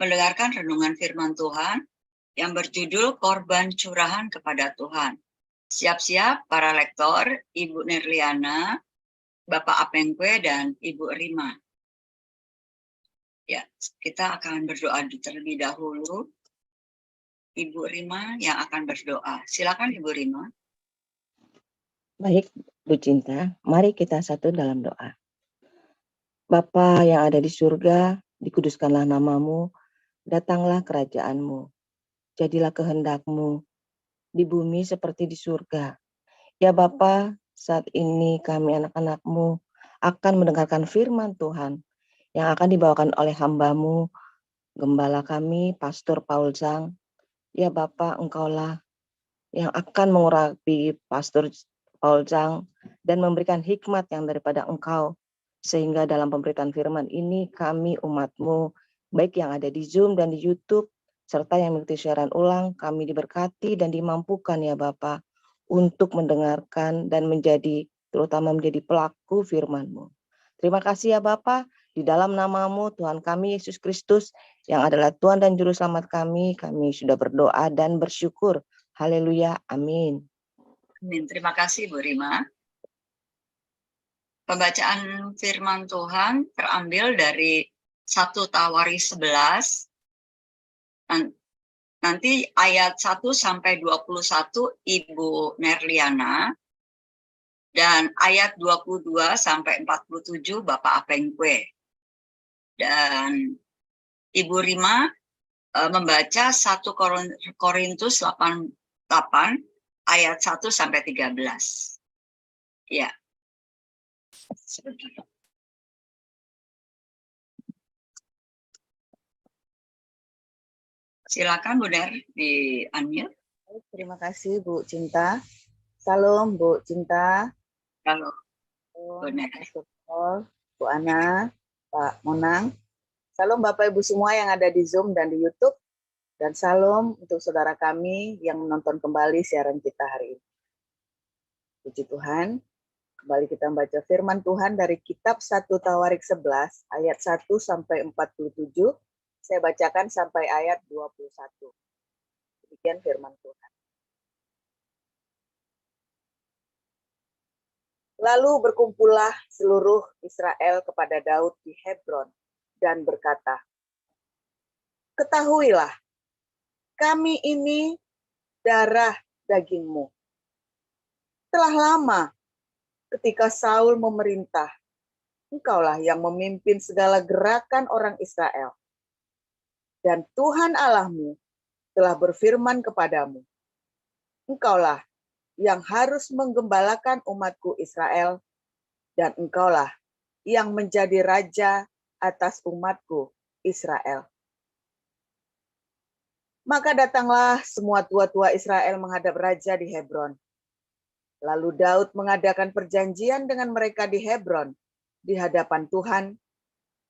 mendengarkan renungan firman Tuhan yang berjudul Korban Curahan kepada Tuhan. Siap-siap para lektor, Ibu Nerliana, Bapak Apengkwe, dan Ibu Rima. Ya, kita akan berdoa terlebih dahulu. Ibu Rima yang akan berdoa. Silakan Ibu Rima. Baik, Bu Cinta, mari kita satu dalam doa. Bapa yang ada di surga, dikuduskanlah namamu, datanglah kerajaanmu, jadilah kehendak-mu di bumi seperti di surga. Ya Bapa, saat ini kami anak-anak-mu akan mendengarkan firman Tuhan yang akan dibawakan oleh hamba-mu, gembala kami, Pastor Paul Zhang. Ya Bapa, Engkaulah yang akan mengurapi Pastor Paul Zhang dan memberikan hikmat yang daripada Engkau, sehingga dalam pemberitaan firman ini kami umat-Mu, baik yang ada di Zoom dan di YouTube, serta yang mengikuti siaran ulang, kami diberkati dan dimampukan ya Bapa untuk mendengarkan dan terutama menjadi pelaku firman-Mu. Terima kasih ya Bapa, di dalam nama-Mu Tuhan kami Yesus Kristus yang adalah Tuhan dan Juru Selamat kami sudah berdoa dan bersyukur. Haleluya, amin. Amin. Terima kasih Bu Rima. Pembacaan firman Tuhan terambil dari 1 Tawaris 11. Nanti ayat 1 sampai 21 Ibu Nerliana dan ayat 22 sampai 47 Bapak Apengkwe. Dan Ibu Rima membaca 1 Korintus 8 ayat 1 sampai 13. Ya. Silakan Bu Der di unmute. Terima kasih Bu Cinta. Salam Bu Cinta. Halo. Bu Der. Bu Ana, Pak Monang. Salam Bapak Ibu semua yang ada di Zoom dan di YouTube. Dan salam untuk saudara kami yang menonton kembali siaran kita hari ini. Puji Tuhan. Kembali kita membaca firman Tuhan dari kitab 1 Tawarik 11 ayat 1 sampai 47. Saya bacakan sampai ayat 21. Demikian firman Tuhan. Lalu berkumpullah seluruh Israel kepada Daud di Hebron dan berkata, "Ketahuilah, kami ini darah dagingmu. Telah lama ketika Saul memerintah, engkaulah yang memimpin segala gerakan orang Israel. Dan Tuhan Allahmu telah berfirman kepadamu, engkaulah yang harus menggembalakan umatku Israel, dan engkaulah yang menjadi raja atas umatku Israel." Maka datanglah semua tua-tua Israel menghadap raja di Hebron. Lalu Daud mengadakan perjanjian dengan mereka di Hebron di hadapan Tuhan.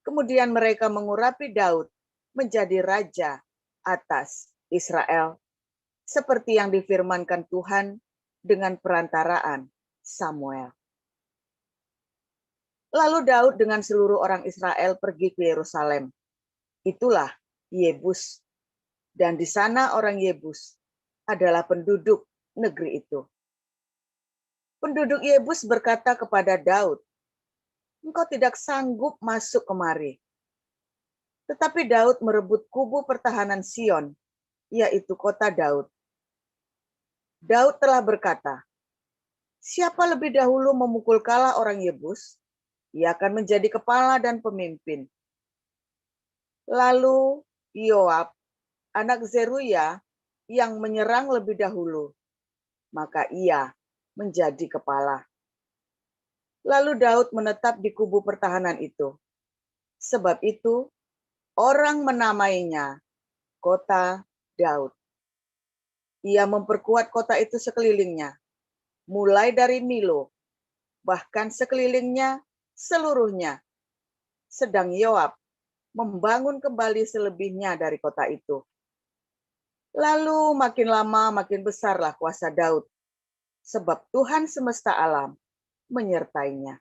Kemudian mereka mengurapi Daud menjadi raja atas Israel, seperti yang difirmankan Tuhan dengan perantaraan Samuel. Lalu Daud dengan seluruh orang Israel pergi ke Yerusalem. Itulah Yebus. Dan di sana orang Yebus adalah penduduk negeri itu. Penduduk Yebus berkata kepada Daud, "Engkau tidak sanggup masuk kemari." Tetapi Daud merebut kubu pertahanan Sion, yaitu kota Daud. Daud telah berkata, "Siapa lebih dahulu memukul kalah orang Yebus, ia akan menjadi kepala dan pemimpin." Lalu Yoab, anak Zeruya, yang menyerang lebih dahulu, maka ia menjadi kepala. Lalu Daud menetap di kubu pertahanan itu. Sebab itu, orang menamainya Kota Daud. Ia memperkuat kota itu sekelilingnya, mulai dari Milo, bahkan sekelilingnya seluruhnya. Sedang Yoab membangun kembali selebihnya dari kota itu. Lalu makin lama makin besarlah kuasa Daud, sebab Tuhan semesta alam menyertainya.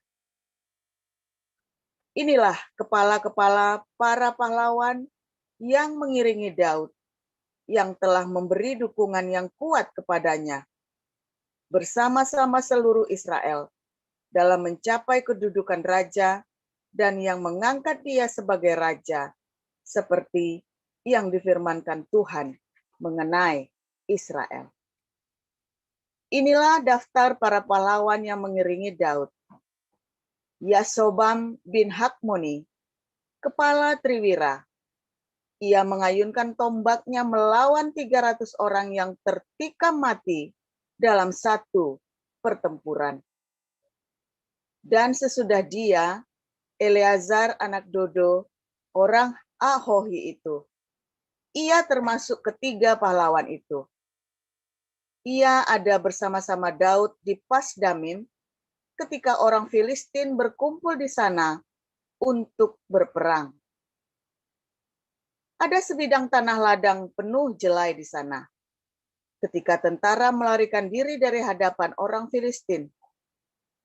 Inilah kepala-kepala para pahlawan yang mengiringi Daud, yang telah memberi dukungan yang kuat kepadanya, bersama-sama seluruh Israel, dalam mencapai kedudukan raja, dan yang mengangkat dia sebagai raja, seperti yang difirmankan Tuhan mengenai Israel. Inilah daftar para pahlawan yang mengiringi Daud. Yasobam bin Hakmoni, kepala Triwira. Ia mengayunkan tombaknya melawan 300 orang yang tertikam mati dalam satu pertempuran. Dan sesudah dia, Eleazar anak Dodo, orang Ahohi itu. Ia termasuk ketiga pahlawan itu. Ia ada bersama-sama Daud di Pasdamim ketika orang Filistin berkumpul di sana untuk berperang. Ada sebidang tanah ladang penuh jelai di sana. Ketika tentara melarikan diri dari hadapan orang Filistin,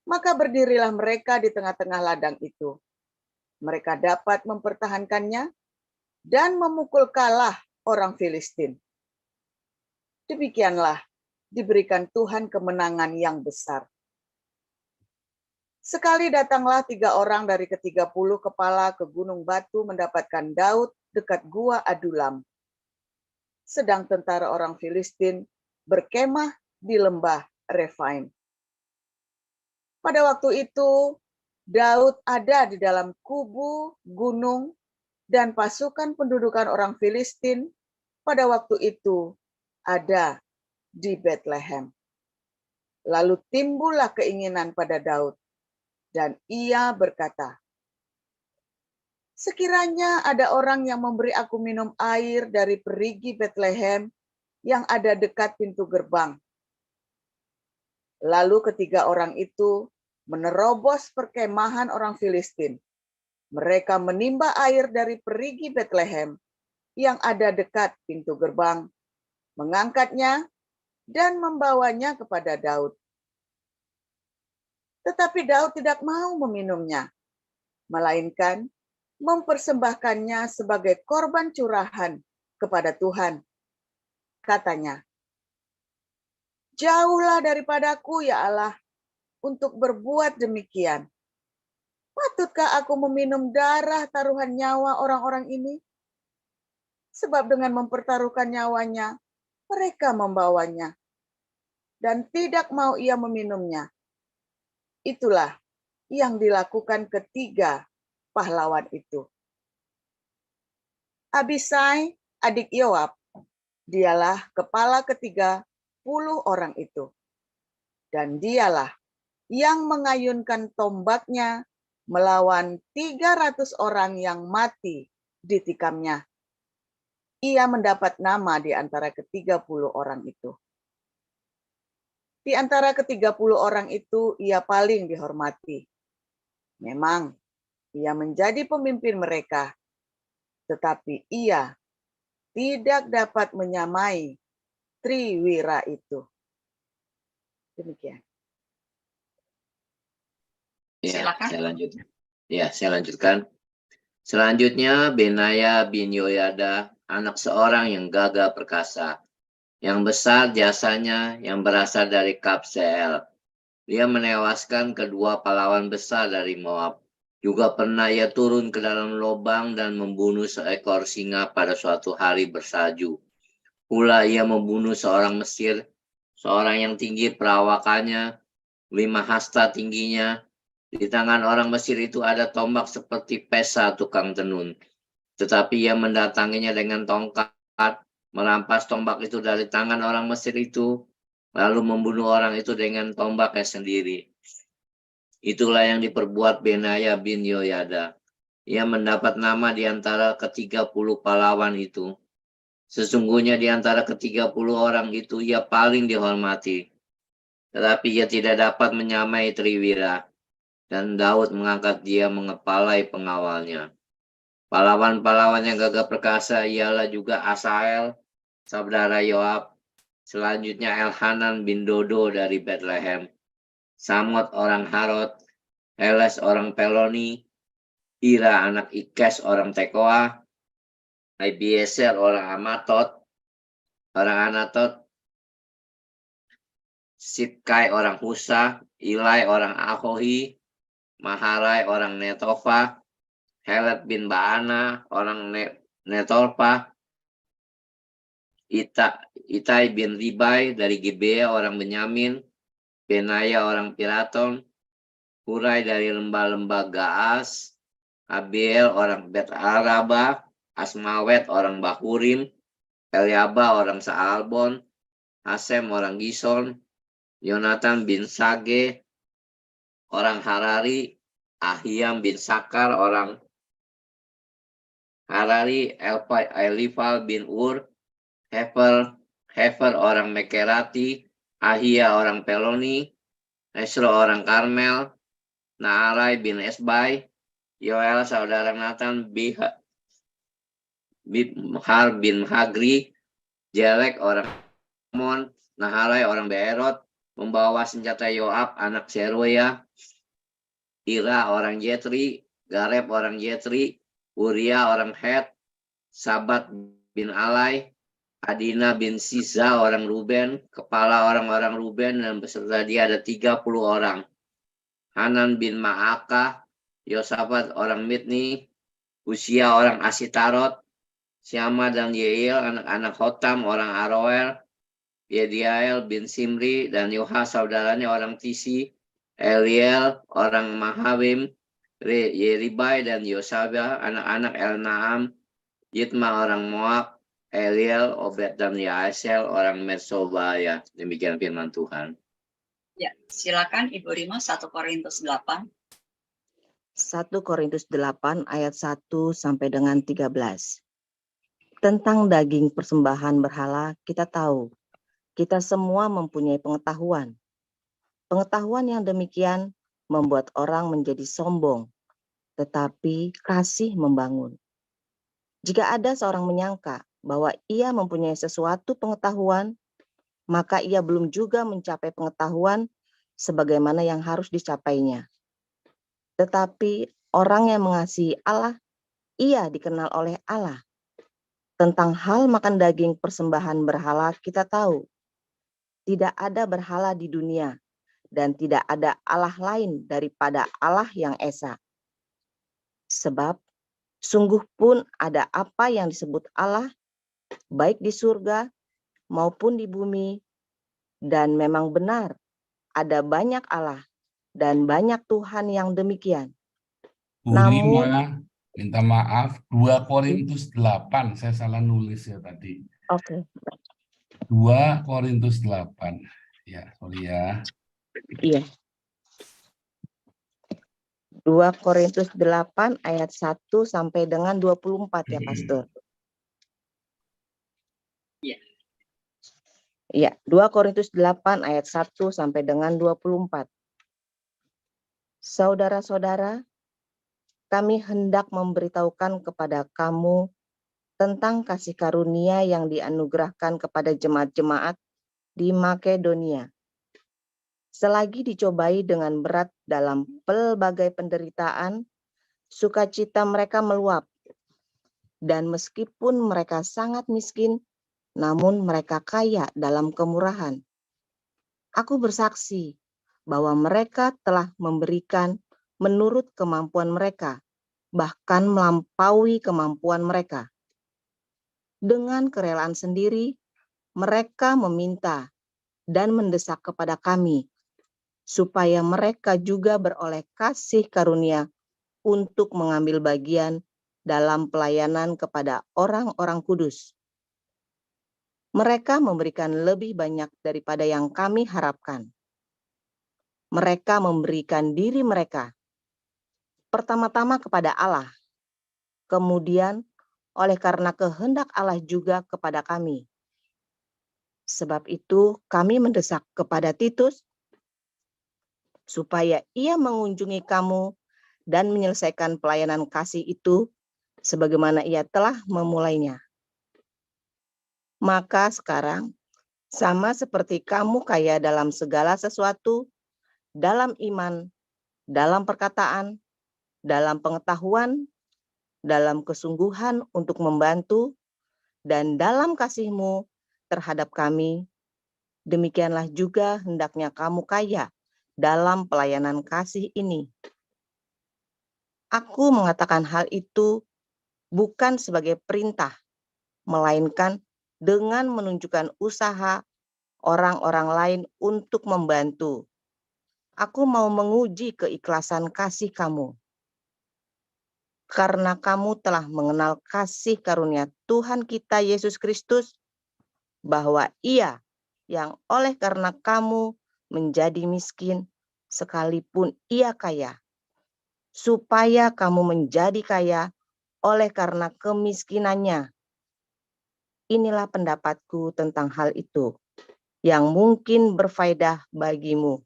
maka berdirilah mereka di tengah-tengah ladang itu. Mereka dapat mempertahankannya dan memukul kalah orang Filistin. Demikianlah diberikan Tuhan kemenangan yang besar. Sekali datanglah 3 orang dari ke-30 kepala ke Gunung Batu mendapatkan Daud dekat gua Adulam. Sedang tentara orang Filistin berkemah di lembah Refaim. Pada waktu itu, Daud ada di dalam kubu gunung dan pasukan pendudukan orang Filistin pada waktu itu ada di Bethlehem. Lalu timbullah keinginan pada Daud, dan ia berkata, sekiranya ada orang yang memberi aku minum air dari perigi Bethlehem yang ada dekat pintu gerbang. Lalu ketiga orang itu menerobos perkemahan orang Filistin. Mereka menimba air dari perigi Bethlehem yang ada dekat pintu gerbang, mengangkatnya dan membawanya kepada Daud. Tetapi Daud tidak mau meminumnya, melainkan mempersembahkannya sebagai korban curahan kepada Tuhan. Katanya, jauhlah daripadaku ya Allah untuk berbuat demikian. Patutkah aku meminum darah taruhan nyawa orang-orang ini? Sebab dengan mempertaruhkan nyawanya, mereka membawanya. Dan tidak mau ia meminumnya. Itulah yang dilakukan ketiga pahlawan itu. Abisai, adik Yoab, dialah kepala ke-30 orang itu. Dan dialah yang mengayunkan tombaknya melawan 300 orang yang mati ditikamnya. Ia mendapat nama di antara ke-30 orang itu. Di antara ke-30 orang itu, ia paling dihormati. Memang, ia menjadi pemimpin mereka, tetapi ia tidak dapat menyamai Triwira itu. Demikian. Silakan. Saya lanjutkan. Selanjutnya, Benaya bin Yoyada, anak seorang yang gagah perkasa, yang besar jasanya, yang berasal dari Kabseel. Dia menewaskan kedua pahlawan besar dari Moab. Juga pernah ia turun ke dalam lubang dan membunuh seekor singa pada suatu hari bersalju. Pula ia membunuh seorang Mesir, seorang yang tinggi perawakannya, 5 hasta tingginya. Di tangan orang Mesir itu ada tombak seperti pesa tukang tenun. Tetapi ia mendatanginya dengan tongkat, merampas tombak itu dari tangan orang Mesir itu, lalu membunuh orang itu dengan tombaknya sendiri. Itulah yang diperbuat Benaya bin Yoyada. Ia mendapat nama di antara ke-30 pahlawan itu. Sesungguhnya di antara ke-30 orang itu ia paling dihormati. Tetapi ia tidak dapat menyamai Triwira. Dan Daud mengangkat dia mengepalai pengawalnya. Pahlawan-pahlawan yang gagah perkasa ialah juga Asael, saudara Yoab. Selanjutnya Elhanan bin Dodo dari Bethlehem. Samot orang Harod, Heles orang Peloni, Ira anak Ikes orang Tekoa, Abiezer orang Anatot, Sitkai orang Husa, Ilai orang Ahohi, Maharai orang Netofa, Helet bin Baana orang Netorpa, Itai bin Ribai dari Gibea orang Benyamin, Benaya orang Piraton, Hurai dari lembah-lembah Gaas, Abiel orang Bet Araba, Asmawet orang Bahurim, Eliaba orang Saalbon, Hasem orang Gison, Yonatan bin Sage orang Harari, Ahiam bin Sakar orang Harari, Elifal bin Ur, Hefer orang Mekerati, Ahia orang Peloni, Esro orang Karmel, Naarai bin Esbai, Yoel saudara Nathan, Bimhar bin Hagri, Jelek orang Mon, Naharai orang Beerot, membawa senjata Yoab anak Seruya, Ira orang Jetri, Gareb orang Jetri, Uria orang Het, Sabat bin Alai, Adina bin Siza orang Ruben, kepala orang-orang Ruben, dan beserta dia ada 30 orang. Hanan bin Ma'aka, Yosafat orang Mitni, Usia orang Asitarot, Syama dan Yeiel anak-anak Hotam orang Aroel, Yediael bin Simri dan Yoha saudaranya orang Tisi, Eliel orang Mahabim, Yeribai dan Yosabah anak-anak Elnaam, Yitma orang Moab, Eliel, Obed dan Yaesel orang Metsobaya. Demikian firman Tuhan. Ya, silakan Ibu Rima 1 Korintus 8. 1 Korintus 8 ayat 1 sampai dengan 13. Tentang daging persembahan berhala, kita tahu, kita semua mempunyai pengetahuan. Pengetahuan yang demikian membuat orang menjadi sombong, tetapi kasih membangun. Jika ada seorang menyangka bahwa ia mempunyai sesuatu pengetahuan, maka ia belum juga mencapai pengetahuan sebagaimana yang harus dicapainya. Tetapi orang yang mengasihi Allah, ia dikenal oleh Allah. Tentang hal makan daging persembahan berhala, kita tahu, tidak ada berhala di dunia, dan tidak ada Allah lain daripada Allah yang Esa. Sebab, sungguh pun ada apa yang disebut Allah, baik di surga maupun di bumi, dan memang benar, ada banyak Allah dan banyak Tuhan yang demikian. Namun, minta maaf, 2 Korintus 8, saya salah nulis ya tadi. Oke. 2 Korintus 8. Ya, sorry ya. Iya. 2 Korintus 8 ayat 1 sampai dengan 24 ya, Pastor. Iya. Iya, 2 Korintus 8 ayat 1 sampai dengan 24. Saudara-saudara, kami hendak memberitahukan kepada kamu tentang kasih karunia yang dianugerahkan kepada jemaat-jemaat di Makedonia. Selagi dicobai dengan berat dalam pelbagai penderitaan, sukacita mereka meluap. Dan meskipun mereka sangat miskin, namun mereka kaya dalam kemurahan. Aku bersaksi bahwa mereka telah memberikan menurut kemampuan mereka, bahkan melampaui kemampuan mereka. Dengan kerelaan sendiri, mereka meminta dan mendesak kepada kami, supaya mereka juga beroleh kasih karunia untuk mengambil bagian dalam pelayanan kepada orang-orang kudus. Mereka memberikan lebih banyak daripada yang kami harapkan. Mereka memberikan diri mereka, pertama-tama kepada Allah, kemudian oleh karena kehendak Allah juga kepada kami. Sebab itu kami mendesak kepada Titus, supaya ia mengunjungi kamu dan menyelesaikan pelayanan kasih itu sebagaimana ia telah memulainya. Maka sekarang, sama seperti kamu kaya dalam segala sesuatu, dalam iman, dalam perkataan, dalam pengetahuan, dalam kesungguhan untuk membantu, dan dalam kasih-Mu terhadap kami, demikianlah juga hendaknya kamu kaya dalam pelayanan kasih ini. Aku mengatakan hal itu bukan sebagai perintah, melainkan dengan menunjukkan usaha orang-orang lain untuk membantu. Aku mau menguji keikhlasan kasih kamu. Karena kamu telah mengenal kasih karunia Tuhan kita Yesus Kristus, bahwa Ia yang oleh karena kamu menjadi miskin, sekalipun Ia kaya, supaya kamu menjadi kaya oleh karena kemiskinannya. Inilah pendapatku tentang hal itu, yang mungkin berfaedah bagimu.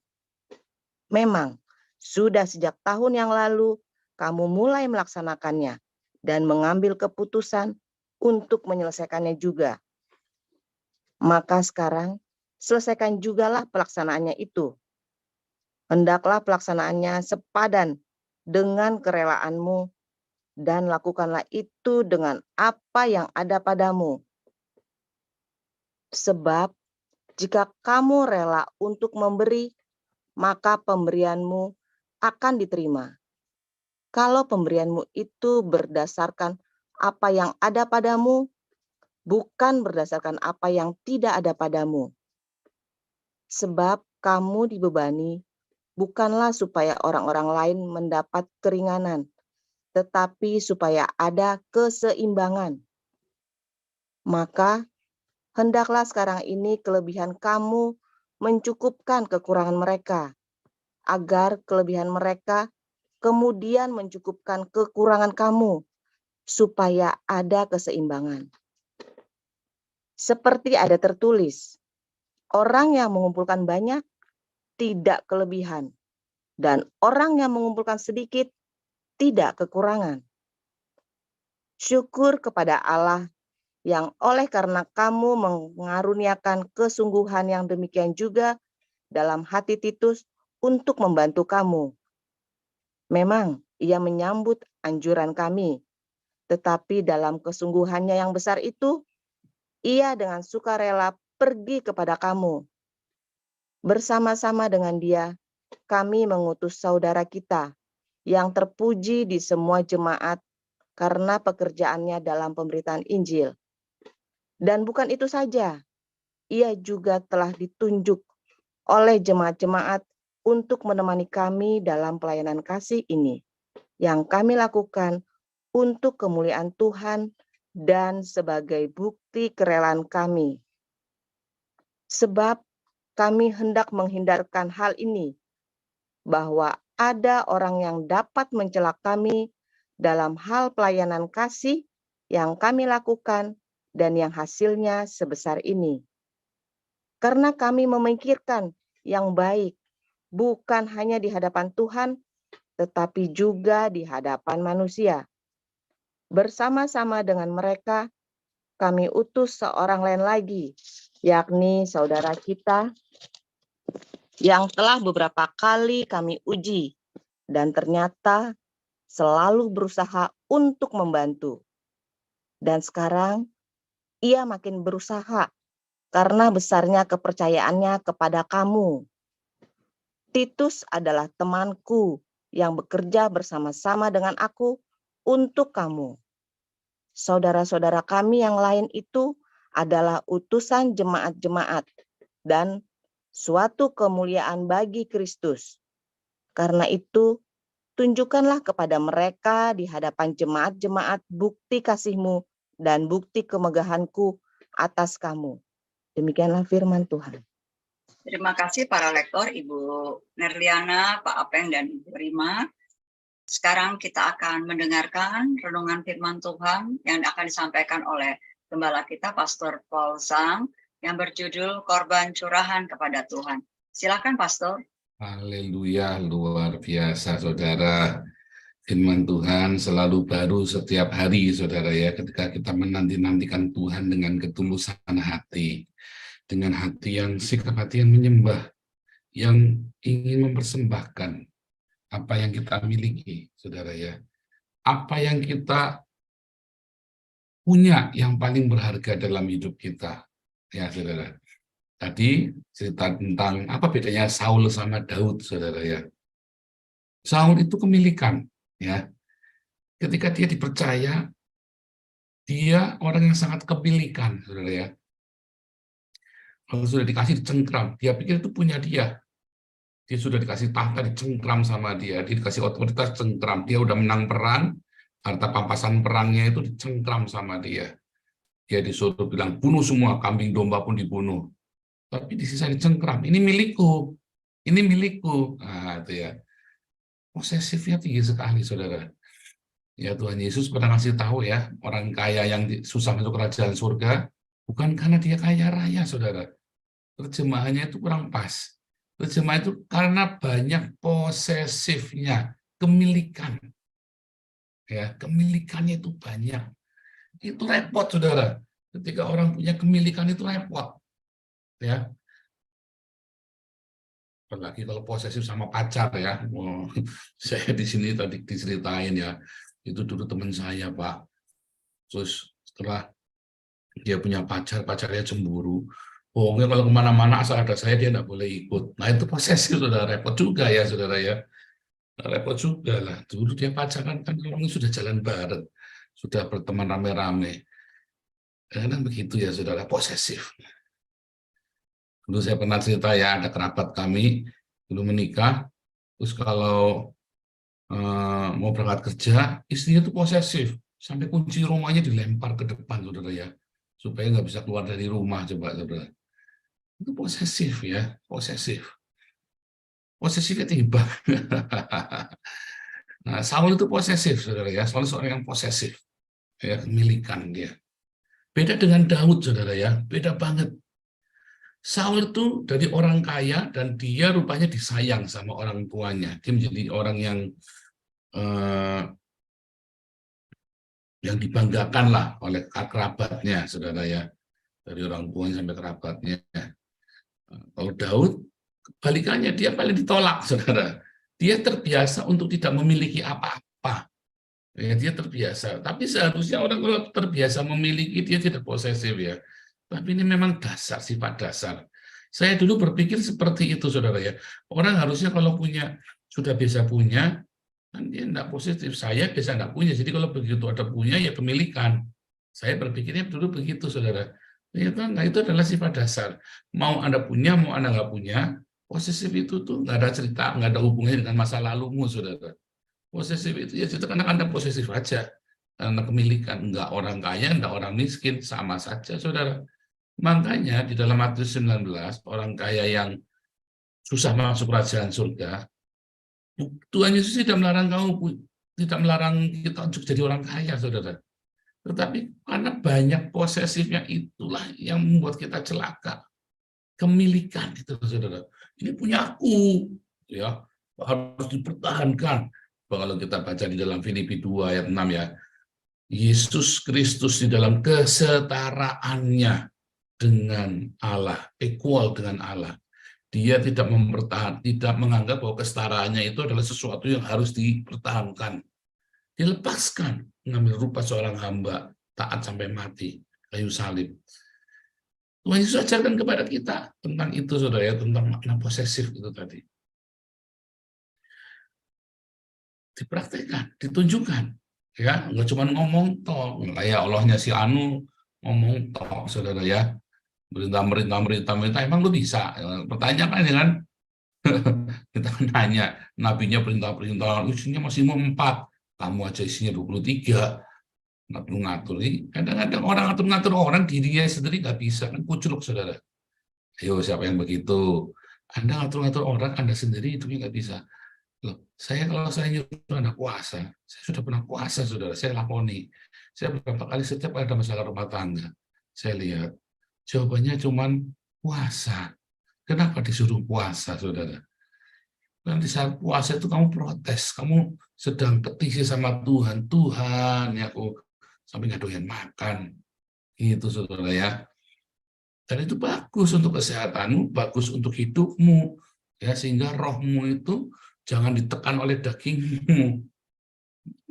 Memang, sudah sejak tahun yang lalu, kamu mulai melaksanakannya dan mengambil keputusan untuk menyelesaikannya juga. Maka sekarang, selesaikan jugalah pelaksanaannya itu. Hendaklah pelaksanaannya sepadan dengan kerelaanmu, dan lakukanlah itu dengan apa yang ada padamu. Sebab, jika kamu rela untuk memberi, maka pemberianmu akan diterima. Kalau pemberianmu itu berdasarkan apa yang ada padamu, bukan berdasarkan apa yang tidak ada padamu. Sebab kamu dibebani bukanlah supaya orang-orang lain mendapat keringanan, tetapi supaya ada keseimbangan. Maka, hendaklah sekarang ini kelebihan kamu mencukupkan kekurangan mereka, agar kelebihan mereka kemudian mencukupkan kekurangan kamu, supaya ada keseimbangan. Seperti ada tertulis, orang yang mengumpulkan banyak tidak kelebihan, dan orang yang mengumpulkan sedikit tidak kekurangan. Syukur kepada Allah yang oleh karena kamu mengaruniakan kesungguhan yang demikian juga dalam hati Titus untuk membantu kamu. Memang ia menyambut anjuran kami, tetapi dalam kesungguhannya yang besar itu, ia dengan sukarela pergi kepada kamu. Bersama-sama dengan dia, kami mengutus saudara kita yang terpuji di semua jemaat karena pekerjaannya dalam pemberitaan Injil. Dan bukan itu saja, ia juga telah ditunjuk oleh jemaat-jemaat untuk menemani kami dalam pelayanan kasih ini, yang kami lakukan untuk kemuliaan Tuhan dan sebagai bukti kerelaan kami. Sebab kami hendak menghindarkan hal ini, bahwa ada orang yang dapat mencela kami dalam hal pelayanan kasih yang kami lakukan dan yang hasilnya sebesar ini. Karena kami memikirkan yang baik, bukan hanya di hadapan Tuhan, tetapi juga di hadapan manusia. Bersama-sama dengan mereka, kami utus seorang lain lagi, yakni saudara kita yang telah beberapa kali kami uji, dan ternyata selalu berusaha untuk membantu. Dan sekarang, ia makin berusaha karena besarnya kepercayaannya kepada kamu. Titus adalah temanku yang bekerja bersama-sama dengan aku untuk kamu. Saudara-saudara kami yang lain itu adalah utusan jemaat-jemaat dan suatu kemuliaan bagi Kristus. Karena itu, tunjukkanlah kepada mereka di hadapan jemaat-jemaat bukti kasih-Mu dan bukti kemegahan-Ku atas kamu. Demikianlah firman Tuhan. Terima kasih para lektor, Ibu Nerliana, Pak Apeng, dan Ibu Rima. Sekarang kita akan mendengarkan renungan firman Tuhan yang akan disampaikan oleh gembala kita, Pastor Paul Sang, yang berjudul Korban Curahan kepada Tuhan. Silakan, Pastor. Haleluya, luar biasa, saudara. Firman Tuhan selalu baru setiap hari, saudara ya, ketika kita menanti-nantikan Tuhan dengan ketulusan hati, dengan hati yang sikap hati yang menyembah, yang ingin mempersembahkan apa yang kita miliki, saudara ya. Apa yang kita punya yang paling berharga dalam hidup kita. Ya, saudara. Tadi cerita tentang apa bedanya Saul sama Daud, saudara ya. Saul itu kemilikan, ya. Ketika dia dipercaya, dia orang yang sangat kemilikan, saudara ya. Kalau sudah dikasih dicengkram, dia pikir itu punya dia. Dia sudah dikasih tahta, dicengkram sama dia. Dia dikasih otoritas, cengkram. Dia udah menang perang, harta pampasan perangnya itu dicengkram sama dia. Dia disuruh bilang, bunuh semua, kambing domba pun dibunuh. Tapi di sisa dicengkram, ini milikku, ini milikku. Nah, itu ya. Posesifnya tinggi sekali, saudara. Ya, Tuhan Yesus pernah ngasih tahu ya, orang kaya yang susah masuk kerajaan surga, bukan karena dia kaya raya, saudara. Terjemahannya itu kurang pas. Terjemahan itu karena banyak posesifnya, kemilikan. Ya, kemilikannya itu banyak. Itu repot, saudara. Ketika orang punya kemilikan itu repot. Ya. Apalagi kalau posesif sama pacar ya. Oh, saya di sini tadi diceritain ya. Itu dulu teman saya, Pak. Terus setelah dia punya pacar, pacarnya cemburu. Pokoknya kalau kemana-mana asal ada saya, dia tidak boleh ikut. Nah itu posesif, saudara. Repot juga ya, saudara ya. Repot juga lah. Dulu dia pacaran kan orangnya sudah jalan bareng. Sudah berteman rame-rame. Kadang begitu ya, saudara. Posesif. Dulu saya pernah cerita ya, ada kerabat kami dulu menikah. Terus kalau mau berangkat kerja, istrinya itu posesif. Sampai kunci rumahnya dilempar ke depan, saudara ya. Supaya nggak bisa keluar dari rumah, coba, saudara. Itu posesif ya, posesif. Posesifnya tinggi banget. Nah, Saul itu posesif, saudara ya. Saul seorang yang posesif, ya, kemilikan dia. Beda dengan Daud, saudara ya. Beda banget. Saul itu dari orang kaya dan dia rupanya disayang sama orang tuanya. Dia menjadi orang yang dibanggakan lah oleh kerabatnya, saudara ya. Dari orang tuanya sampai kerabatnya. Kalau Daud, kebalikannya, dia paling ditolak, saudara. Dia terbiasa untuk tidak memiliki apa-apa. Ya, dia terbiasa. Tapi seharusnya orang kalau terbiasa memiliki, dia tidak posesif ya. Tapi ini memang dasar, sifat dasar. Saya dulu berpikir seperti itu, saudara ya. Orang harusnya kalau punya, sudah biasa punya, kan dia tidak positif. Saya biasa tidak punya. Jadi kalau begitu ada punya, ya pemilikan. Saya berpikirnya dulu begitu, saudara. Nah, itu adalah sifat dasar. Mau Anda punya, mau Anda nggak punya, posesif itu tuh nggak ada cerita, nggak ada hubungannya dengan masa lalumu, saudara. Posesif itu ya cerita karena Anda posesif aja. Karena kemilikan, nggak orang kaya, nggak orang miskin, sama saja, saudara. Makanya di dalam Matius 19, orang kaya yang susah masuk kerajaan surga, Tuhan Yesus tidak melarang kita untuk jadi orang kaya, saudara. Tetapi karena banyak posesifnya itulah yang membuat kita celaka. Kemilikan itu, saudara. Ini punya aku, ya, harus dipertahankan. Kalau kita baca di dalam Filipi 2 ayat 6 ya, Yesus Kristus di dalam kesetaraannya dengan Allah, equal dengan Allah. Dia tidak menganggap bahwa kesetaraannya itu adalah sesuatu yang harus dipertahankan. Dilepaskan, mengambil rupa seorang hamba, taat sampai mati, kayu salib. Tuhan Yesus ajarkan kepada kita tentang itu, saudara ya, tentang makna posesif itu tadi. Dipraktekkan, ditunjukkan, ya, nggak cuma ngomong toh, kayak Allahnya si Anu ngomong toh, saudara ya, merintah, emang lu bisa? Pertanyaan kan, kita nanya, nabinya perintah, isinya masih 4, kamu aja isinya 23, ngatur-ngatur. Kadang-kadang orang ngatur-ngatur orang, dirinya sendiri nggak bisa, kan kuculuk, saudara. Ayo, siapa yang begitu? Anda ngatur-ngatur orang, Anda sendiri hidupnya nggak bisa. Loh, kalau saya nyuruh Anda puasa, saya sudah pernah puasa, saudara, saya lakoni. Saya beberapa kali setiap ada masalah rumah tangga, saya lihat, jawabannya cuman puasa. Kenapa disuruh puasa, saudara? Dan di saat puasa itu kamu protes, kamu sedang petisi sama Tuhan, ya aku sampai nggak doyan makan, itu, saudara ya. Dan itu bagus untuk kesehatanmu, bagus untuk hidupmu, ya, sehingga rohmu itu jangan ditekan oleh dagingmu.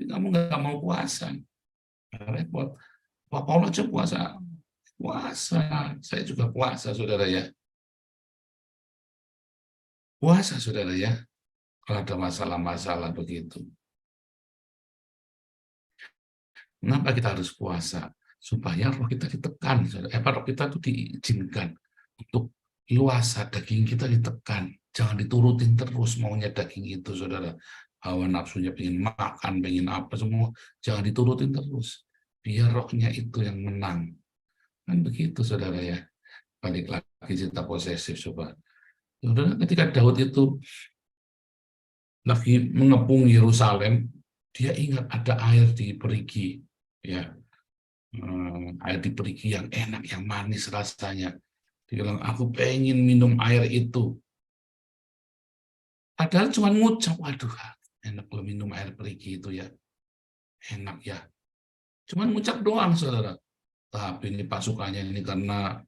Kamu nggak mau puasa, repot. Pak Paulus aja puasa. Puasa. Saya juga puasa, saudara ya. Puasa, saudara ya. Kalau ada masalah-masalah begitu. Kenapa kita harus puasa? Supaya roh kita ditekan. Roh kita itu diizinkan untuk luasa, daging kita ditekan. Jangan diturutin terus maunya daging itu, saudara. Hawa nafsunya pengen makan, pengen apa semua. Jangan diturutin terus. Biar rohnya itu yang menang. Kan begitu, saudara ya. Balik lagi cerita posesif, coba. Saudara, ketika Daud itu lagi mengepung Yerusalem, dia ingat ada air di perigi, ya, air di perigi yang enak, yang manis rasanya. Dia bilang, aku pengen minum air itu. Padahal cuma ngucap, waduh, enak lo minum air perigi itu ya, enak ya. Cuma ngucap doang, saudara. Tapi ini pasukannya ini karena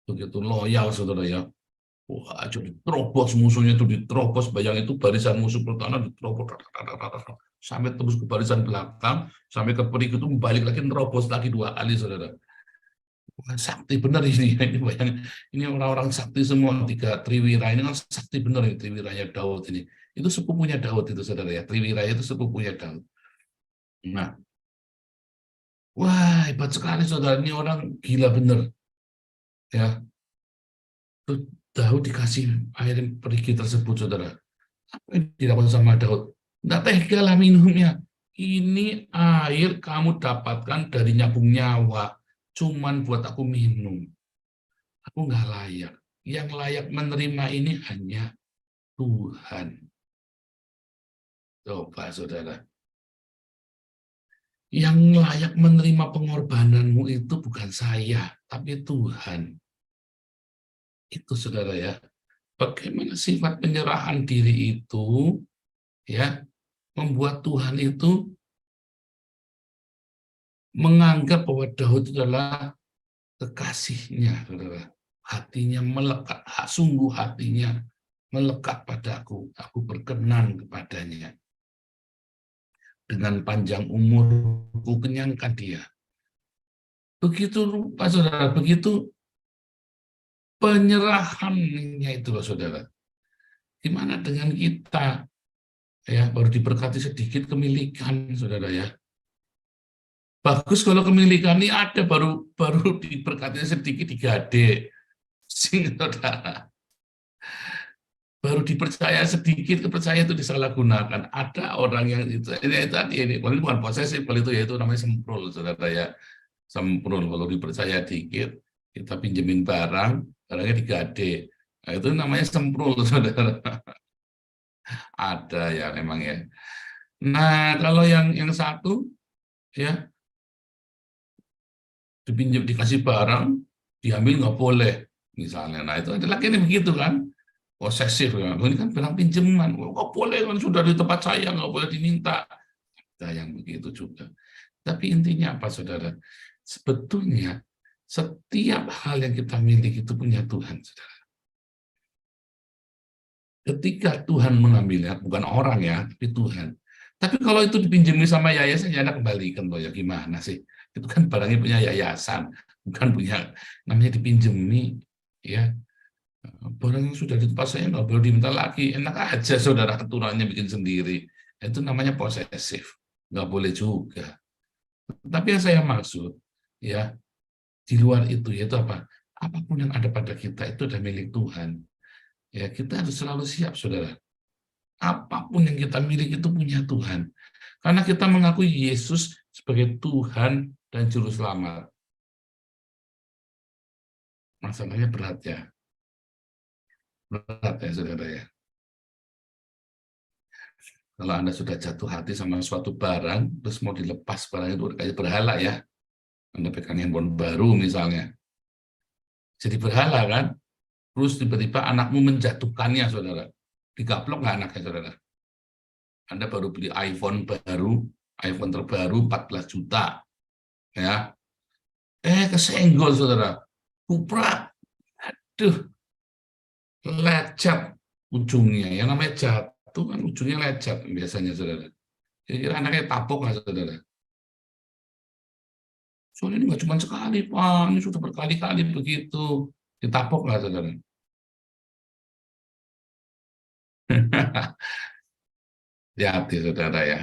begitu loyal, saudara ya. Wah, diterobos musuhnya itu, diterobos, bayang itu barisan musuh pertahanan diterobos sampai tembus ke barisan belakang, sampai ke perigi itu balik lagi, nerobos lagi 2 kali, saudara. Bukan sakti benar ini bayang, ini orang-orang sakti semua, 3 Triwira ini kan sakti benar ini, Triwiranya Daud ini. Itu sepupunya Daud itu, saudara ya. Triwira itu sepupunya Daud. Nah, wah, hebat sekali, saudara. Ini orang gila benar. Ya. Daud dikasih air perigi tersebut, saudara. Apa yang dilakukan sama Daud? Nggak tega lah minumnya. Ini air kamu dapatkan dari nyabung nyawa. Cuman buat aku minum. Aku nggak layak. Yang layak menerima ini hanya Tuhan. Coba, saudara. Yang layak menerima pengorbananmu itu bukan saya, tapi Tuhan. Itu, saudara ya. Bagaimana sifat penyerahan diri itu ya membuat Tuhan itu menganggap bahwa Daud itu adalah kekasihnya, saudara. Hatinya melekat, sungguh hatinya melekat padaku. Aku berkenan kepadanya. Dengan panjang umurku kenyangkan dia. Begitu rupa, saudara, begitu penyerahannya itu loh, saudara. Gimana dengan kita? Ya, baru diberkati sedikit kemilikan, saudara ya. Bagus kalau kemilikan ini ada, baru diberkati sedikit digade. Saudara. Baru dipercaya sedikit, kepercayaan itu disalahgunakan. Ada orang yang itu tadi ini bukan posesif, kalau itu yaitu namanya semprul, saudara ya. Semprul, kalau dipercaya dikit, kita pinjemin barang, barangnya digade. Nah, itu namanya semprul, saudara. Ada ya memang ya. Nah, kalau yang satu ya dipinjam, dikasih barang, diambil nggak boleh misalnya. Nah, itu ada lagi nih begitu kan, posesif ya. Ini kan barang pinjaman, nggak boleh kan, sudah di tempat saya nggak boleh diminta. Ada yang begitu juga. Tapi intinya apa, saudara? Sebetulnya setiap hal yang kita miliki itu punya Tuhan, saudara. Ketika Tuhan mengambilnya, bukan orang ya, tapi Tuhan. Tapi kalau itu dipinjami sama yayasan, ya Anda kembalikan loh ya, gimana sih? Itu kan barangnya punya yayasan, bukan punya, namanya dipinjami, ya. Barang yang sudah di tempat saya nggak boleh diminta lagi, enak aja saudara aturannya bikin sendiri. Itu namanya posesif, nggak boleh juga. Tapi yang saya maksud, ya, di luar itu, yaitu apa? Apapun yang ada pada kita itu adalah milik Tuhan. Ya, kita harus selalu siap, saudara. Apapun yang kita miliki itu punya Tuhan. Karena kita mengakui Yesus sebagai Tuhan dan Juru Selamat. Masalahnya berat ya. Berat ya, saudara ya. Kalau Anda sudah jatuh hati sama suatu barang, terus mau dilepas barang itu kayak berhala ya. Anda pegang handphone baru misalnya. Jadi berhala kan? Terus tiba-tiba anakmu menjatuhkannya, saudara. Digaplok nggak anaknya, saudara? Anda baru beli iPhone baru, iPhone terbaru 14 juta. Ya. Kesenggol, saudara. Kuprak. Aduh. Lecet ujungnya. Yang namanya jatuh kan ujungnya lecet biasanya, saudara. Kira-kira anaknya tapok nggak, saudara? Soalnya ini nggak cuma sekali, Pak, ini sudah berkali-kali begitu. Ditapok nggak, saudara? Hati-hati, saudara ya.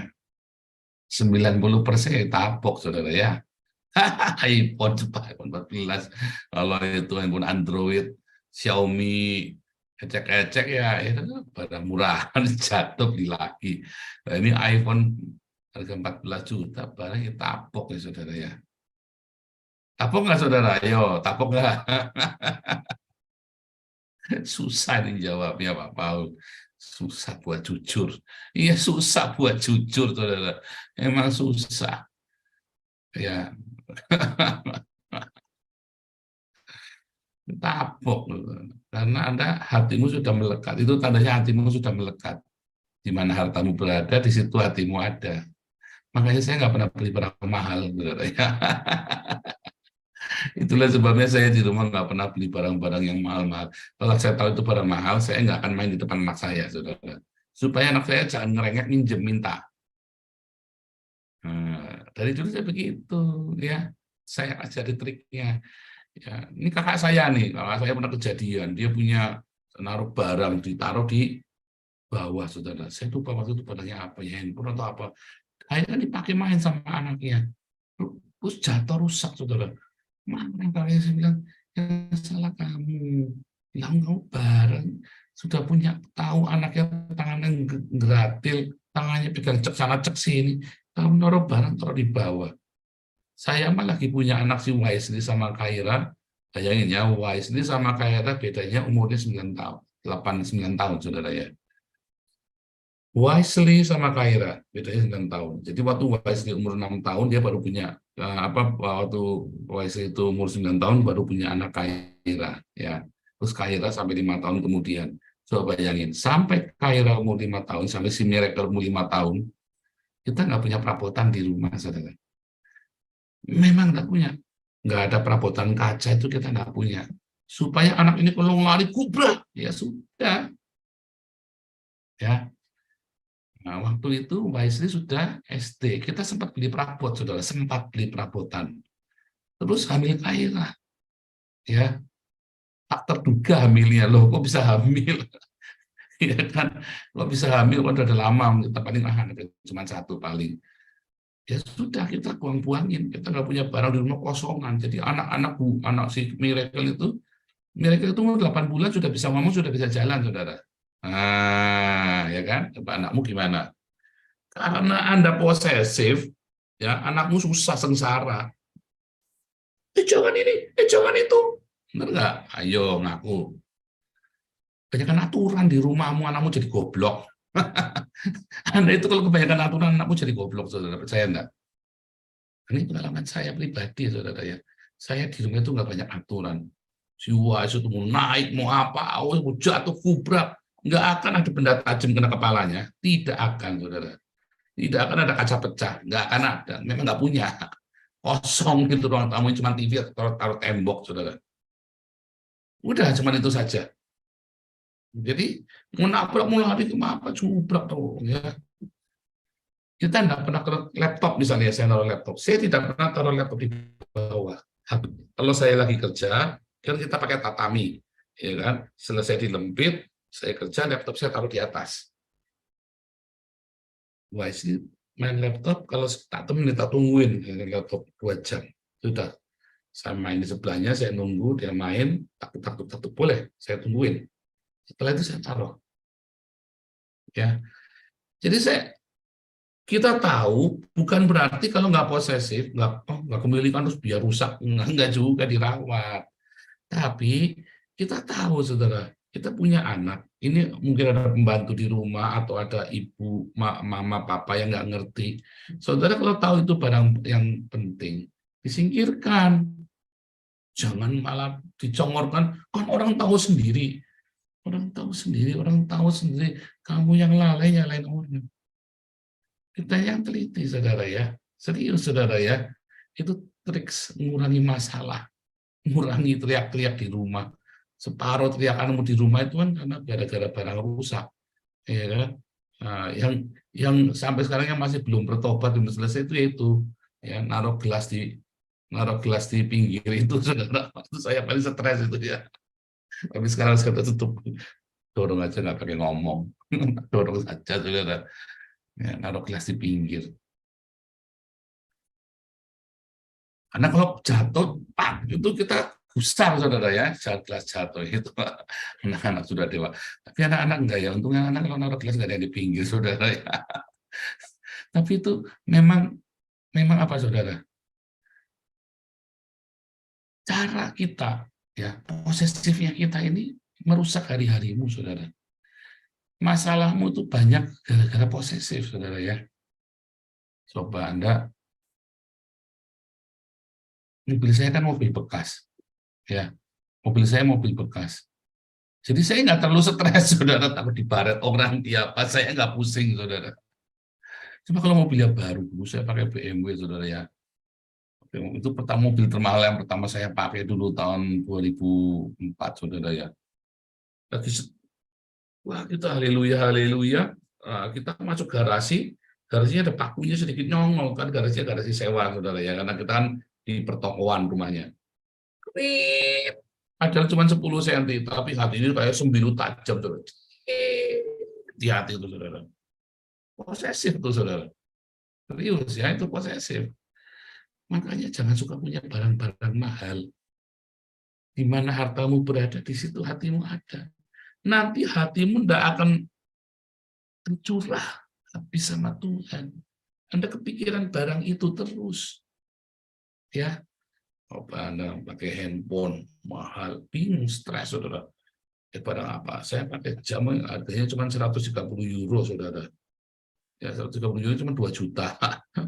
90% ditapok, saudara ya. iPhone, iPhone 14. Kalau itu handphone Android, Xiaomi, ecek-ecek ya, itu pada murahan jatuh beli lagi. Nah, ini iPhone harga 14 juta, barang ditapok ya, saudara ya. Tapok nggak, saudara? Ayo, tapok nggak? Susah nih jawabnya, Pak Paul. Susah buat jujur. Iya, susah buat jujur, saudara. Emang susah. Ya. Tapok. Karena Anda hatimu sudah melekat. Itu tandanya hatimu sudah melekat. Di mana hartamu berada, di situ hatimu ada. Makanya saya nggak pernah beli barang mahal, saudara. Itulah sebabnya saya di rumah nggak pernah beli barang-barang yang mahal-mahal. Kalau saya tahu itu barang mahal, saya nggak akan main di depan anak saya, saudara. Supaya anak saya jangan ngerengek minjem minta. Nah, dari dulu saya begitu, ya. Saya ajari triknya. Ya, ini kakak saya nih, kakak saya pernah kejadian. Dia punya naruh barang, ditaruh di bawah, saudara. Saya lupa waktu itu barangnya apa, ya, handphone atau apa. Akhirnya dipakai main sama anaknya. Terus jatuh rusak, saudara. Mana kalian, saya bilang, ya salah kamu. Bilang kamu bareng sudah punya, tahu anaknya tangannya geratil, tangannya pegang cek sana cek sini. Kamu naruh barang taruh di bawah. Saya mah lagi punya anak si Wisely sama Kaira. Bayangin ya, Wisely sama Kaira bedanya umurnya 9 tahun, 8-9 tahun, saudara ya. Wisely sama Kaira bedanya 9 tahun. Jadi waktu Wisely umur 6 tahun dia baru punya waktu Wisely itu umur 9 tahun baru punya anak Kaira ya. Terus Kaira sampai 5 tahun kemudian. Coba bayangin, sampai Kaira umur 5 tahun, sampai si Miracle umur 5 tahun, kita nggak punya perabotan di rumah, saudara. Memang nggak punya. Nggak ada perabotan kaca, itu kita nggak punya. Supaya anak ini kalau lari kubrak, ya sudah. Ya. Nah, waktu itu Wisely sudah SD. Kita sempat beli perabot, saudara. Sempat beli perabotan. Terus hamil Kaira. Ya. Tak terduga hamilnya. Loh, kok bisa hamil? Ya kan? Kok bisa hamil? Kok udah lama. Kita paling cuma 1 paling. Ya sudah, kita buang-buangin. Kita nggak punya barang di rumah, kosongan. Jadi anak si Miracle itu 8 bulan sudah bisa ngomong, sudah bisa jalan, saudara. Nah, ya kan? Coba anakmu gimana? Karena Anda posesif, ya anakmu susah, sengsara. Jangan ini, jangan itu. Benar nggak? Ayo ngaku. Kebanyakan aturan di rumahmu, anakmu jadi goblok. Anda itu kalau kebanyakan aturan, anakmu jadi goblok, saudara. Percaya enggak? Ini pengalaman saya pribadi, saudara ya. Saya di rumah itu nggak banyak aturan. Si Wais itu mau naik, mau apa, mau jatuh, kubrak. Nggak akan ada benda tajam kena kepalanya. Tidak akan, saudara. Tidak akan ada kaca pecah. Nggak akan ada. Memang nggak punya. Kosong gitu ruang tamu, cuma TV atau taruh tembok, saudara. Udah, cuma itu saja. Jadi mau nabrak, mau lari apa cubrak tuh ya. Kita tidak pernah taruh laptop, misalnya saya taruh laptop. Saya tidak pernah taruh laptop di bawah. Kalau saya lagi kerja, kan kita pakai tatami, ya kan. Selesai dilempit, saya kerja, laptop saya taruh di atas. Wah, sih main laptop kalau tak temen tak tungguin laptop 2 jam. Sudah. Saya main di sebelahnya, saya nunggu dia main, takut boleh, saya tungguin. Setelah itu saya taruh. Ya. Jadi kita tahu bukan berarti kalau nggak posesif, nggak kepemilikan terus biar rusak, nggak juga dirawat. Tapi kita tahu, saudara, kita punya anak. Ini mungkin ada pembantu di rumah atau ada ibu, mama, papa yang nggak ngerti. Saudara kalau tahu itu barang yang penting, disingkirkan. Jangan malah dicongorkan, kan orang tahu sendiri. Orang tahu sendiri, kamu yang lalai nyalain orang. Kita yang teliti, saudara ya. Serius, saudara ya. Itu trik mengurangi masalah. Mengurangi teriak-teriak di rumah. Separuh teriakanmu di rumah itu kan karena gara-gara barang rusak. Ya kan? Nah, yang sampai sekarang yang masih belum bertobat, belum selesai itu ya, naruh gelas di naruh gelas di pinggir itu, saudara, itu saya paling stres itu ya. Tapi sekarang saya tutup, dorong aja nggak pakai ngomong, dorong saja, saudara. Ya, naruh gelas di pinggir. Karena kalau jatuh, pak, itu kita gusar, saudara ya, saat gelas jatuh itu anak-anak sudah dewa. Tapi anak-anak enggak ya, untungnya anak kalau naruh gelas nggak ada di pinggir, saudara ya. Tapi itu memang apa, saudara? Cara kita, ya, posesifnya kita ini merusak hari-harimu, saudara. Masalahmu itu banyak gara-gara posesif, saudara ya. Coba Anda, mobil saya kan mobil bekas, ya. Mobil saya mobil bekas. Jadi saya nggak terlalu stres, saudara, takut dibaret orang dia apa, saya nggak pusing, saudara. Cuma kalau mobilnya baru, dulu saya pakai BMW, saudara ya. Itu pertama mobil termahal yang pertama saya pakai dulu tahun 2004, saudara ya. Wah, kita haleluya, haleluya. Kita masuk garasi, garasinya ada pakunya sedikit nyongol, kan garasinya garasi sewa, saudara ya, karena kita kan di pertokoan rumahnya. Padahal cuma 10 cm, tapi hati ini kayak sembilu tajam, saudara. Di hati itu, saudara. Posesif tuh, saudara. Serius ya, itu posesif. Makanya jangan suka punya barang-barang mahal. Di mana hartamu berada, di situ hatimu ada. Nanti hatimu tidak akan tercurah habis sama Tuhan. Anda kepikiran barang itu terus. Ya, Anda pakai handphone mahal, bingung, stres, saudara. Barang apa? Saya pakai jam harganya cuma 130 euro, saudara. Ya, 130 euro cuma 2 juta.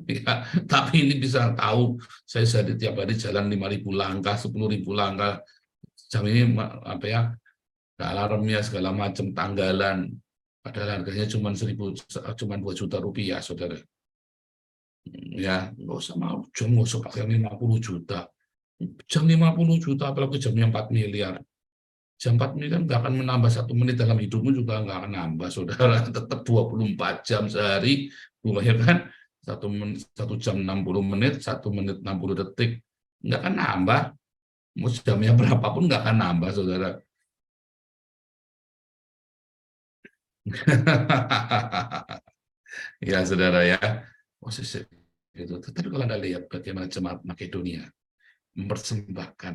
Ya, tapi ini bisa tahu, saya tiap hari jalan 5.000 langkah, 10.000 langkah. Jam ini apa ya? Alarmnya segala macam, tanggalan. Padahal harganya cuma 2 juta rupiah, saudara. Ya, nggak usah mau jam, nggak usah pakai 50 juta. Jam 50 juta, apalagi jamnya 4 miliar. Jam 4 miliar nggak akan menambah 1 menit dalam hidupmu, juga nggak akan nambah, saudara. Tetap 24 jam sehari, ya kan? 1 jam 60 menit, 1 menit 60 detik. Nggak akan nambah. Mau jamnya berapapun nggak akan nambah, saudara. Ya, saudara ya, posisi itu. Tetapi kalau Anda lihat bagaimana jemaat Makedonia mempersembahkan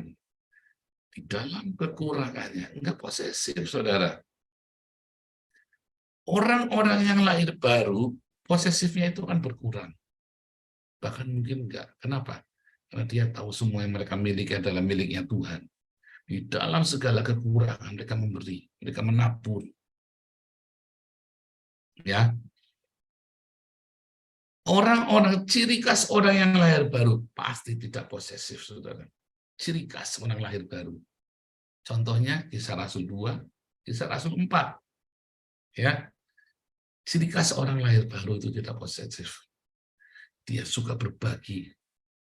di dalam kekurangannya, enggak posesif, saudara. Orang-orang yang lahir baru, posesifnya itu akan berkurang. Bahkan mungkin enggak. Kenapa? Karena dia tahu semua yang mereka miliki adalah miliknya Tuhan. Di dalam segala kekurangan mereka memberi, mereka menabur. Ya, orang-orang, ciri khas orang yang lahir baru pasti tidak posesif, saudara. Ciri khas orang lahir baru. Contohnya Kisah Rasul 2, Kisah Rasul 4. Ya, ciri khas orang lahir baru itu tidak posesif. Dia suka berbagi.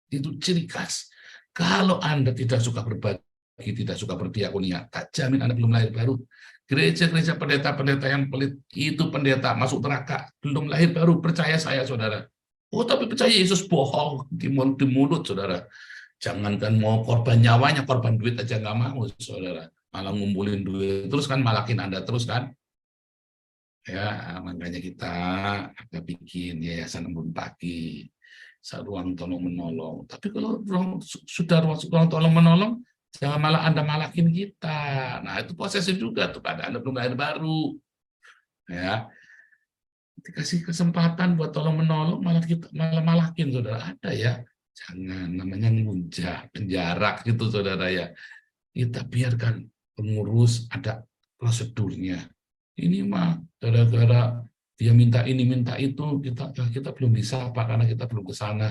Itu ciri khas. Kalau Anda tidak suka berbagi, tidak suka berdiakonia, tak jamin Anda belum lahir baru. Gereja-gereja pendeta-pendeta yang pelit, itu pendeta masuk neraka, belum lahir baru, percaya saya, saudara. Oh, tapi percaya Yesus bohong di mulut, saudara. Jangankan mau korban nyawanya, korban duit aja nggak mau, saudara. Malah ngumpulin duit, terus kan malakin Anda terus kan. Ya, makanya kita agak bikin yayasan embun pagi, ruang tolong menolong. Tapi kalau sudah ruang tolong menolong, jangan malah Anda malakin kita. Nah, itu posesif juga tuh, pada Anda belum lahir baru. Ya, dikasih kesempatan buat tolong menolong, malah kita malakin, saudara. Ada ya, jangan, namanya ngunjah, penjara gitu, saudara ya. Kita biarkan pengurus ada prosedurnya. Ini mah gara-gara dia minta ini, minta itu, kita belum bisa apa karena kita belum ke sana.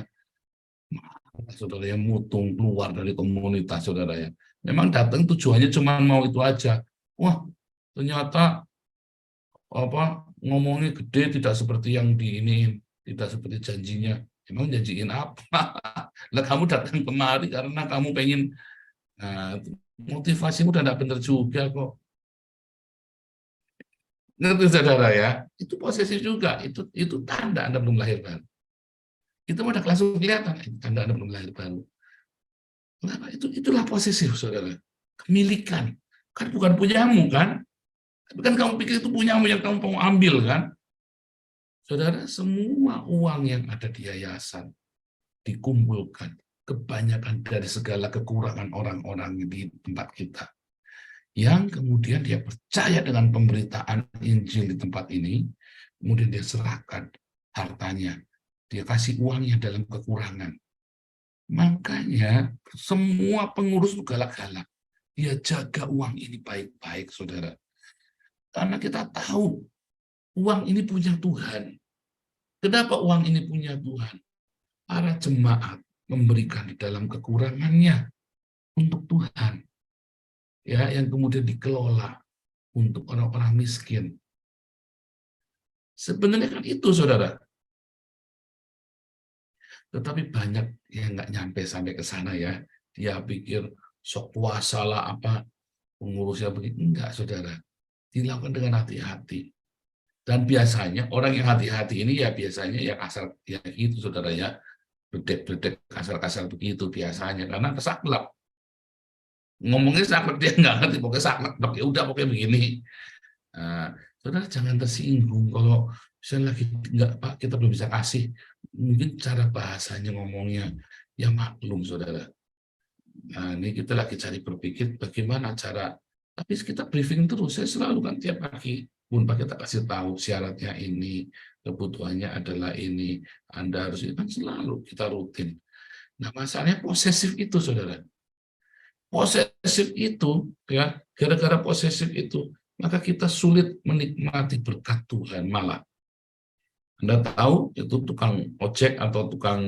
Saudara yang mutung keluar dari komunitas, saudara ya. Memang datang tujuannya cuma mau itu aja. Wah, ternyata apa ngomongnya gede, tidak seperti yang diiniin, tidak seperti janjinya. Emang janjiin apa? Lah kamu datang kemari karena kamu pengen, nah, motivasimu udah tidak benar juga kok. Ngerti, saudara ya? Itu posesif juga. Itu tanda Anda belum lahir baru. Itu udah langsung kelihatan, tanda Anda belum lahir baru. Kenapa? Itulah posesif, saudara. Kemilikan. Kan bukan punyamu, kan? Tapi kan kamu pikir itu punyamu yang kamu mau ambil, kan? Saudara, semua uang yang ada di yayasan dikumpulkan, kebanyakan dari segala kekurangan orang-orang di tempat kita. Yang kemudian dia percaya dengan pemberitaan Injil di tempat ini, kemudian dia serahkan hartanya. Dia kasih uangnya dalam kekurangan. Makanya semua pengurus itu galak-galak. Dia jaga uang ini baik-baik, saudara. Karena kita tahu uang ini punya Tuhan. Kenapa uang ini punya Tuhan? Para jemaat memberikan di dalam kekurangannya untuk Tuhan. Ya, yang kemudian dikelola untuk orang-orang miskin. Sebenarnya kan itu, saudara. Tetapi banyak yang nggak nyampe sampai ke sana ya. Dia pikir sok puasa lah apa pengurusnya begitu. Enggak, saudara. Dilakukan dengan hati-hati. Dan biasanya orang yang hati-hati ini ya biasanya ya kasar ya gitu, saudara ya. Bedek-bedek kasar-kasar begitu biasanya karena kesaklek. Ngomongnya saklek dia nggak ngerti, pokoknya saklek. Ya udah pokoknya begini. Nah, saudara jangan tersinggung kalau misalnya lagi nggak Pak kita belum bisa kasih, mungkin cara bahasanya ngomongnya ya maklum, saudara. Nah, ini kita lagi cari berpikir bagaimana cara, tapi kita briefing terus. Saya selalu kan tiap pagi pun Pak kita kasih tahu syaratnya ini, kebutuhannya adalah ini, Anda harus, kan selalu kita rutin. Nah, masalahnya posesif itu, saudara. Posesif itu ya, gara-gara posesif itu maka kita sulit menikmati berkat Tuhan. Malah Anda tahu itu tukang ojek atau tukang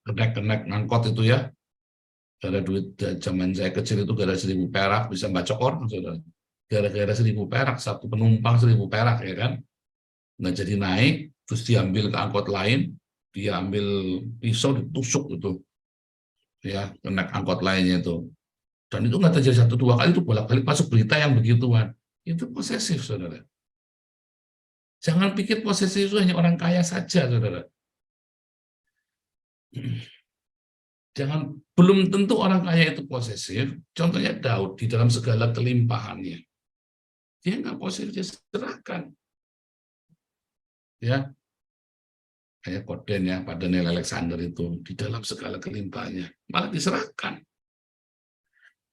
kenek-kenek ngangkot itu ya, gara duit zaman saya kecil itu gara 1.000 perak bisa bacok orang, saudara. Gara-gara 1.000 perak, satu penumpang 1.000 perak ya kan, nggak jadi naik, terus diambil ke angkot lain, dia ambil pisau ditusuk itu ya, kenek angkot lainnya itu. Dan itu nggak terjadi 1-2 kali, itu bolak-balik masuk berita yang begituan. Itu posesif, saudara. Jangan pikir posesif itu hanya orang kaya saja, saudara. Jangan, belum tentu orang kaya itu posesif. Contohnya Daud di dalam segala kelimpahannya. Dia nggak posesif, dia serahkan. Ya, kayak Koden ya, pada Daniel Alexander itu di dalam segala kelimpahannya malah diserahkan.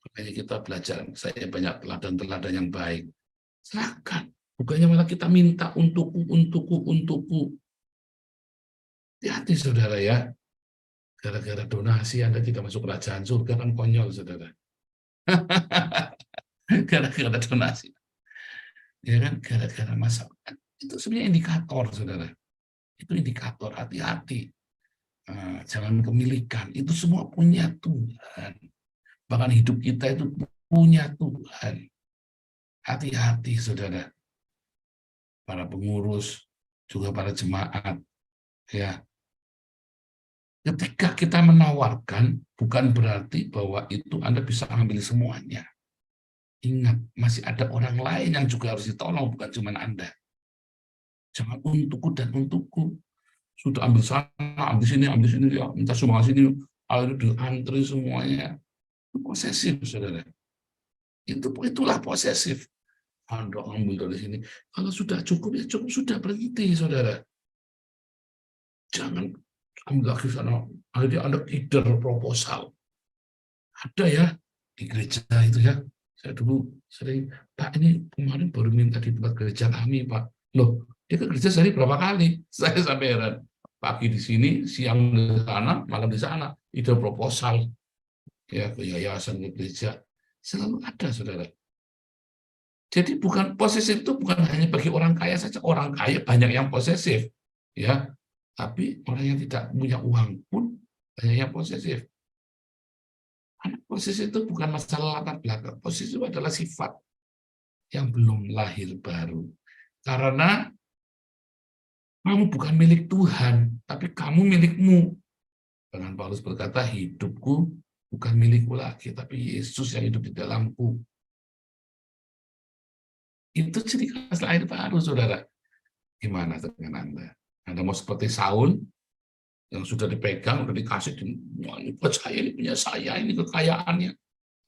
Makanya kita belajar, saya banyak teladan-teladan yang baik. Serahkan. Bukannya malah kita minta untukku. Hati-hati, saudara ya. Gara-gara donasi Anda tidak masuk kerajaan surga, kan konyol, saudara. Gara-gara donasi. Ya kan, gara-gara masalah. Itu sebenarnya indikator, saudara. Itu indikator, hati-hati. Jangan kemilikan. Itu semua punya Tuhan. Bahkan hidup kita itu punya Tuhan. Hati-hati, saudara. Para pengurus, juga para jemaat. Ya. Ketika kita menawarkan, bukan berarti bahwa itu Anda bisa ambil semuanya. Ingat, masih ada orang lain yang juga harus ditolong, bukan cuma Anda. Jangan untukku dan untukku. Sudah ambil sana, ambil sini, ya, minta sumbangan sini, akhirnya diantri semuanya. Itu posesif, saudara. Itulah posesif. Anda ambil dari sini. Kalau sudah cukup, ya cukup, sudah berhenti, saudara. Jangan ambil lagi sana. Akhirnya Anda kider proposal. Ada ya, di gereja itu ya. Saya dulu sering, Pak ini kemarin baru minta di tempat gereja kami, Pak. Loh, dia ke gereja sehari berapa kali? Saya sampai heran. Pagi di sini, siang di sana, malam di sana. Ide proposal. Ya, ke yayasan, ke gereja. Selalu ada, saudara. Jadi bukan posesif itu bukan hanya bagi orang kaya saja. Orang kaya banyak yang posesif. Ya, tapi orang yang tidak punya uang pun banyak yang posesif. Karena posesif itu bukan masalah latar belakang. Posesif itu adalah sifat yang belum lahir baru. Karena kamu bukan milik Tuhan, tapi kamu milikmu. Bahkan Paulus berkata, hidupku bukan milikku lagi, tapi Yesus yang hidup di dalamku. Itu ciri khas lahir baru, saudara. Gimana dengan Anda? Anda mau seperti Saul, yang sudah dipegang, sudah dikasih, ini buat saya, ini punya saya, ini kekayaannya.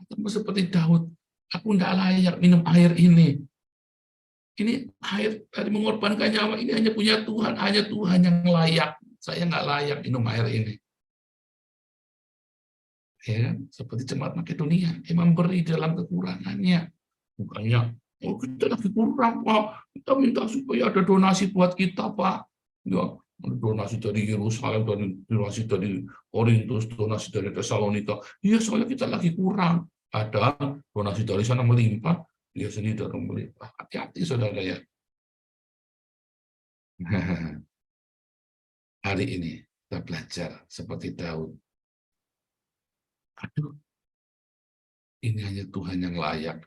Atau seperti Daud, aku tidak layak minum air ini. Ini air dari mengorbankan nyawa, ini hanya punya Tuhan, hanya Tuhan yang layak. Saya nggak layak minum air ini. Ya, seperti jemaat Makedonia, yang memberi dalam kekurangannya. Bukannya, oh kita lagi kurang, Pak. Kita minta supaya ada donasi buat kita, Pak. Ya, donasi dari Yerusalem, donasi dari Korintus, donasi dari Tesalonika. Iya, soalnya kita lagi kurang. Ada donasi dari sana melimpah, dia sendiri tidak melimpah. Hati-hati, saudara ya. Hari ini kita belajar seperti Daud. Aduh, ini hanya Tuhan yang layak.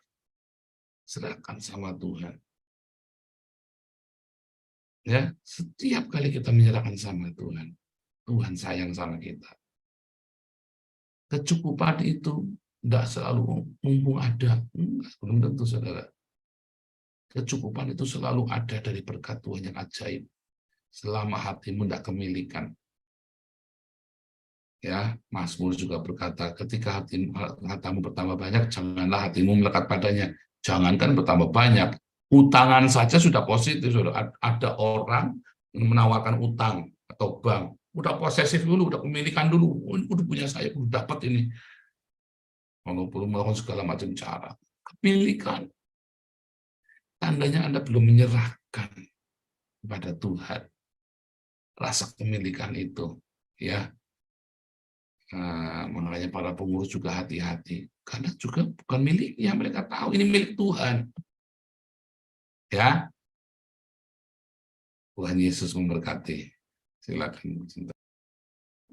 Serahkan sama Tuhan. Ya, setiap kali kita menyerahkan sama Tuhan, Tuhan sayang sama kita. Kecukupan itu tidak selalu mumpung ada, belum tentu, saudara. Kecukupan itu selalu ada dari berkat Tuhan yang ajaib. Selama hatimu tidak kemilikan. Ya, Mazmur juga berkata, ketika hartamu bertambah banyak, janganlah hatimu melekat padanya. Jangankan bertambah banyak, utangan saja sudah positif. Sudah ada orang menawarkan utang atau bank, udah posesif dulu, udah kepemilikan dulu, udah punya saya, udah dapat ini. Walaupun melakukan segala macam cara, kepemilikan. Tandanya Anda belum menyerahkan kepada Tuhan rasa kepemilikan itu, ya. Nah, makanya para pengurus juga hati-hati, karena juga bukan miliknya, mereka tahu ini milik Tuhan. Ya, Tuhan Yesus memberkati. Silakan.